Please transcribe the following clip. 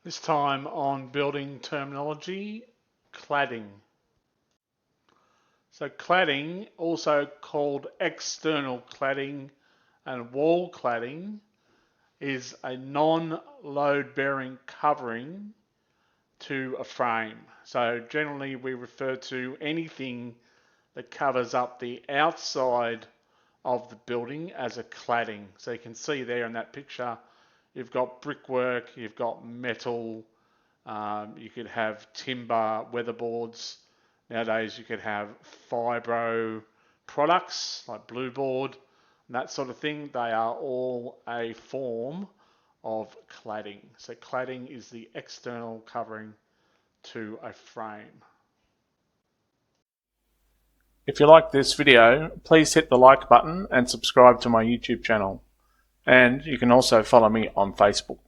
This time on building terminology, cladding. So cladding, also called external cladding and wall cladding, is a non-load bearing covering to a frame. So generally we refer to anything that covers up the outside of the building as a cladding. So you can see there in that picture, you've got brickwork, you've got metal, you could have timber, weatherboards. Nowadays you could have fibro products like blue board and that sort of thing. They are all a form of cladding. So cladding is the external covering to a frame. If you like this video, please hit the like button and subscribe to my YouTube channel. And you can also follow me on Facebook.